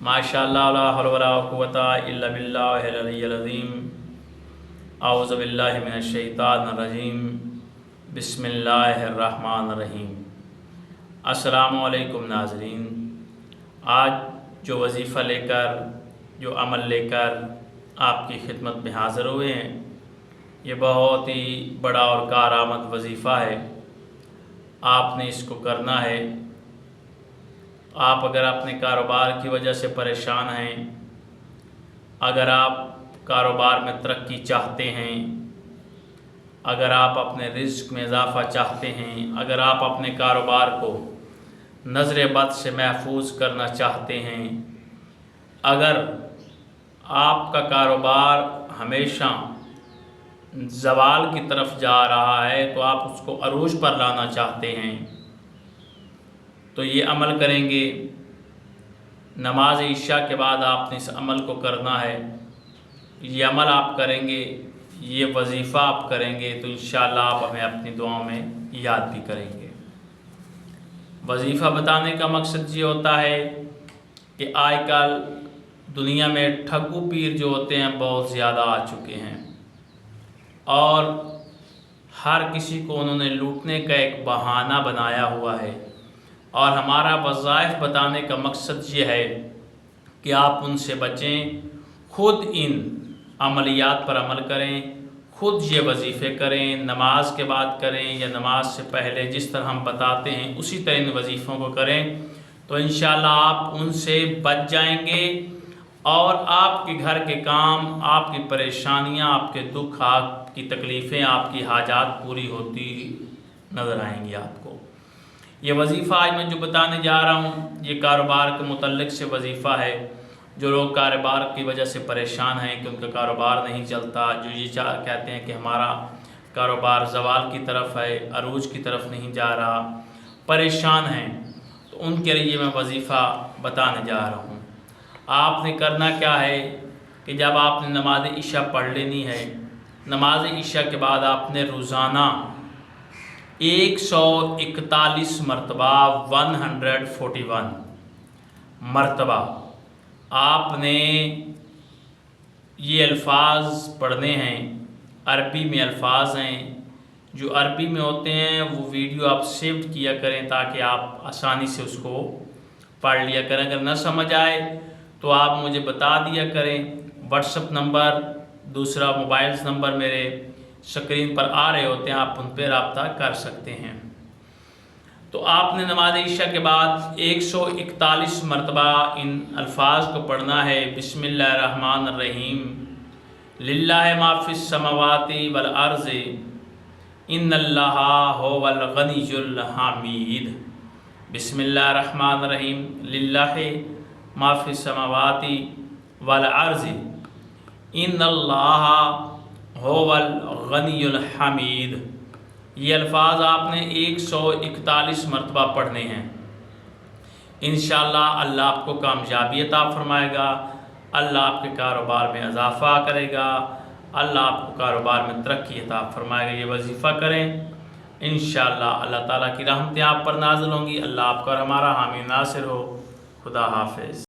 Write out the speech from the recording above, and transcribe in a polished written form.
माशाअल्लाह ला हौला वला कुव्वता इल्ला बिल्लाहिल अलिय्यिल अज़ीम। औज़ु बिल्लाहि मिनश शैतानिर रजीम। बिस्मिल्लाहिर रहमानिर रहीम। अस्सलामु अलैकुम नाज़रीन। आज जो वजीफ़ा लेकर, जो अमल लेकर आपकी खिदमत में हाज़िर हुए हैं, ये बहुत ही बड़ा और कारआमद वजीफ़ा है। आपने इसको करना है। आप अगर अपने कारोबार की वजह से परेशान हैं, अगर आप कारोबार में तरक्की चाहते हैं, अगर आप अपने रिज़्क़ में इजाफ़ा चाहते हैं, अगर आप अपने कारोबार को नज़र बद से महफूज करना चाहते हैं, अगर आपका कारोबार हमेशा ज़वाल की तरफ जा रहा है तो आप उसको अरूज पर लाना चाहते हैं, तो ये अमल करेंगे। नमाज इशा के बाद आपने इस अमल को करना है। ये अमल आप करेंगे, ये वजीफ़ा आप करेंगे तो इंशाअल्लाह आप हमें अपनी दुआओं में याद भी करेंगे। वजीफ़ा बताने का मकसद ये होता है कि आजकल दुनिया में ठग्गू पीर जो होते हैं बहुत ज़्यादा आ चुके हैं और हर किसी को उन्होंने लूटने का एक बहाना बनाया हुआ है। और हमारा वज़ाइफ बताने का मकसद ये है कि आप उनसे बचें, ख़ुद इन अमलियात पर अमल करें, ख़ुद ये वजीफ़े करें, नमाज के बाद करें या नमाज से पहले जिस तरह हम बताते हैं उसी तरह इन वजीफ़ों को करें, तो इंशाअल्लाह आप उनसे बच जाएंगे और आपके घर के काम, आपकी परेशानियां, आपके दुख, आपकी तकलीफ़ें, आपकी हाजात पूरी होती नज़र आएंगी आपको। ये वजीफ़ा आज मैं जो बताने जा रहा हूँ ये कारोबार के मुतल्लिक़ से वजीफ़ा है। जो लोग कारोबार की वजह से परेशान हैं कि उनका कारोबार नहीं चलता, जो ये कहते हैं कि हमारा कारोबार ज़वाल की तरफ है, अरूज की तरफ नहीं जा रहा, परेशान हैं, तो उनके लिए मैं वजीफ़ा बताने जा रहा हूँ। आपने करना क्या है कि जब आपने नमाज इशा पढ़ लेनी है, नमाज इशा के बाद आपने रोज़ाना 141 मरतबा 141 मरतबा आपने ये अल्फाज पढ़ने हैं। अरबी में अल्फाज हैं, जो अरबी में होते हैं वो वीडियो आप सेव किया करें ताकि आप आसानी से उसको पढ़ लिया करें। अगर न समझ आए तो आप मुझे बता दिया करें। व्हाट्सएप नंबर, दूसरा मोबाइल नंबर मेरे स्क्रीन पर आ रहे होते हैं, आप उन पर रब्ता कर सकते हैं। तो आपने नमाज इशा के बाद 141 मरतबा इन अल्फाज को पढ़ना है। बिस्मिल्लाहिर्रहमानिर्रहीम। लिल्लाहि मा फिस समावाति वल अर्ज़ि इन्नल्लाहा हुवल गनियुल हमीद। बिस्मिल्लाहिर्रहमानिर्रहीम। लिल्लाहि मा फिस समावाति वल अर्ज़ि इन्नल्लाहा हुवल गनियुल हमीद। ये अल्फाज आपने 141 मरतबा पढ़ने हैं। इंशाअल्लाह अल्लाह आपको कामयाबी अता फरमाएगा, अल्लाह आपके कारोबार में इजाफ़ा करेगा, अल्लाह आपको कारोबार में तरक्की अता फरमाएगा। ये वजीफ़ा करें, इंशाअल्लाह अल्लाह ताला की रहमतें आप पर नाज़िल होंगी। अल्लाह आपका और हमारा हामी नासिर हो। खुदा हाफिज़।